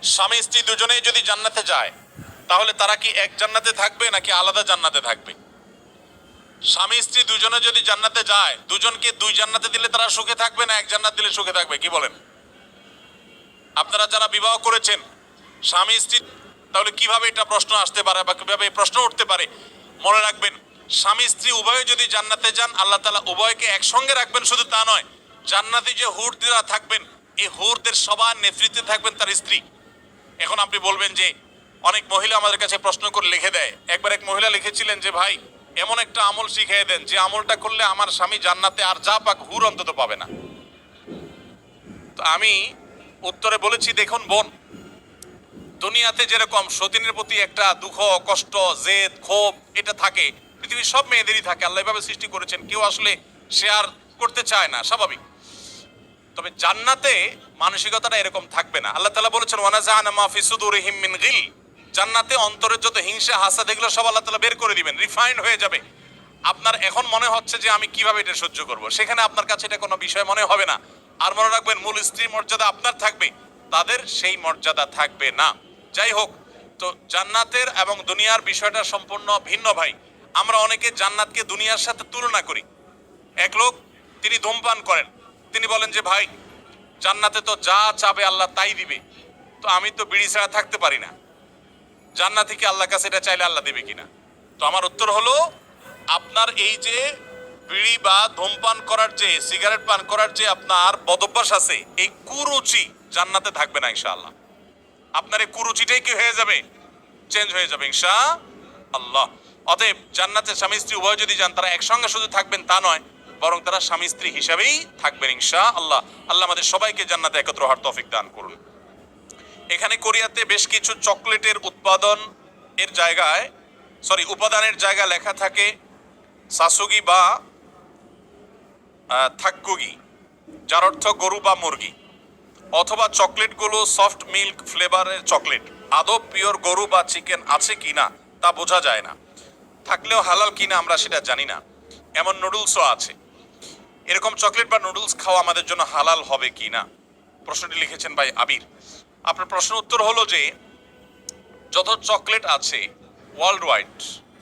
স্বামী স্ত্রী দুজনেই যদি জান্নাতে যায় তাহলে তারা কি এক জান্নাতে থাকবে নাকি আলাদা জান্নাতে থাকবে? স্বামী স্ত্রী দুজনে যদি জান্নাতে যায়, দুজনকে দুই জান্নাতে দিলে তারা সুখে থাকবে না এক জান্নাত দিলে সুখে থাকবে? কি বলেন? আপনারা যারা বিবাহ করেছেন স্বামী স্ত্রী, তাহলে কিভাবে এটা প্রশ্ন আসতে পারে বা কিভাবে এই প্রশ্ন উঠতে পারে? মনে রাখবেন, স্বামী স্ত্রী উভয়ে যদি জান্নাতে যান, আল্লাহ তাআলা উভয়কে একসঙ্গে রাখবেন। শুধু তা নয়, জান্নাতে যে হুররা থাকবেন, এই হুরদের সবার নেতৃত্বে থাকবেন তার স্ত্রী। এখন আপনি বলবেন যে অনেক মহিলা আমাদের কাছে প্রশ্ন করে লিখে দেয়। একবার এক মহিলা লিখেছিলেন যে ভাই, এমন একটা আমল শিখিয়ে দেন যে আমলটা করলে আমার স্বামী জান্নাতে আর যা পাক হুর অন্তত পাবে না। তো আমি উত্তরে বলেছি, দেখুন বোন, দুনিয়াতে যেরকম সতীনের প্রতি একটা দুঃখ, কষ্ট, জেদ, ক্ষোভ এটা থাকে, পৃথিবীর সব মেয়েদেরই থাকে। আল্লাহ এভাবে সৃষ্টি করেছেন, কেউ আসলে শেয়ার করতে চায় না, স্বাভাবিক। তবে জান্নাতে মানসিকতাটা এরকম থাকবে না। আল্লাহ তাআলা বলেছেন ওয়ানাযা'না মা ফি সুদুরিহিম মিন গিল, জান্নাতে অন্তরের যত হিংসা হাসাদ এগুলো সব আল্লাহ তাআলা বের করে দিবেন, রিফাইন্ড হয়ে যাবে। আপনার এখন মনে হচ্ছে যে আমি কিভাবে এটা সহ্য করব, সেখানে আপনার কাছে এটা কোনো বিষয় মনে হবে না। আর মনে রাখবেন, মূল স্ত্রীর মর্যাদা আপনার থাকবে, তাদের সেই মর্যাদা থাকবে না। যাই হোক, তো জান্নাতের এবং দুনিয়ার বিষয়টা সম্পূর্ণ ভিন্ন ভাই। আমরা অনেকে জান্নাতকে দুনিয়ার সাথে তুলনা করি। এক লোক, তিনি ধূমপান করেন, তিনি বলেন যে ভাই, জান্নাতে তো যা চাবে আল্লাহ তাই দিবে, তো আমি তো বিড়ি ছাড়া থাকতে পারি না, জান্নাতে কি আল্লাহর কাছে এটা চাইলে আল্লাহ দেবে কিনা? তো আমার উত্তর হলো, আপনার এই যে বিড়ি বা ধূমপান করার যে, সিগারেট পান করার যে আপনার বদভ্যাস আছে, এই কুরুচি জান্নাতে থাকবে না ইনশাআল্লাহ। আপনার এই কুরুচিটাই কি হয়ে যাবে? চেঞ্জ হয়ে যাবে ইনশাআল্লাহ। অতএব জান্নাতে স্বামী স্ত্রী উভয় যদি যান, তারা একসঙ্গে শুধু থাকবেন তা নয়, বরং তারা স্বামী স্ত্রী হিসাবেই থাকবেন ইনশাআল্লাহ। আল্লাহ আমাদের সবাইকে জান্নাতে একত্র হওয়ার তৌফিক দান করুন। এখানে কোরিয়াতে বেশ কিছু চকলেটের উপাদানের জায়গায় লেখা থাকে সাসুগি বা থাক্কুগি, যার অর্থ গরু বা মুরগি, অথবা চকলেটগুলো সফট মিল্ক ফ্লেভারের চকলেট। আদৌ পিওর গরু বা চিকেন আছে কিনা তা বোঝা যায় না, থাকলেও হালাল কিনা আমরা সেটা জানি না। এমন নুডলসও আছে। এরকম চকলেট বা নুডলস খাওয়া আমাদের জন্য হালাল হবে কিনা? প্রশ্নটি লিখেছেন ভাই আবির। আপনার প্রশ্ন উত্তর হলো যে, যত চকলেট আছে ওয়ার্ল্ড ওয়াইড,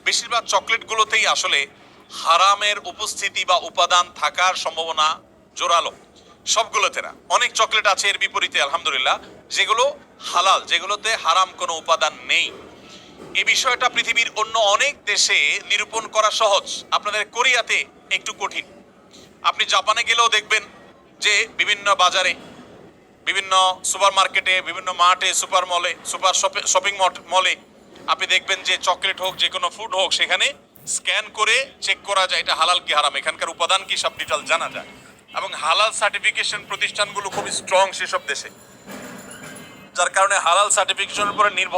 বেশিরভাগ চকলেটগুলোতেই আসলে হারামের উপস্থিতি বা উপাদান থাকার সম্ভাবনা জোরালো। সবগুলোতে না, অনেক চকলেট আছে এর বিপরীতে আলহামদুলিল্লাহ যেগুলো হালাল, যেগুলোতে হারাম কোনো উপাদান নেই। এই বিষয়টা পৃথিবীর অন্য অনেক দেশে নিরূপণ করা সহজ, আপনাদের কোরিয়াতে একটু কঠিন। আপনি জাপানে গেলেও দেখবেন যে বিভিন্ন বাজারে, বিভিন্ন সুপার মার্কেটে, বিভিন্ন মার্টে, সুপার মলে, সুপার শপিং মলে আপনি দেখবেন যে চকলেট হোক, যে কোনো ফুড হোক, সেখানে স্ক্যান করে চেক করা যায় এটা হালাল কি হারাম, এখানকার উপাদান কি, সব ডিটেল জানা যায়। এবং হালাল সার্টিফিকেশন প্রতিষ্ঠানগুলো খুবই স্ট্রং সেসব দেশে, যার কারণে হালাল সার্টিফিকেশনের উপরে নির্ভর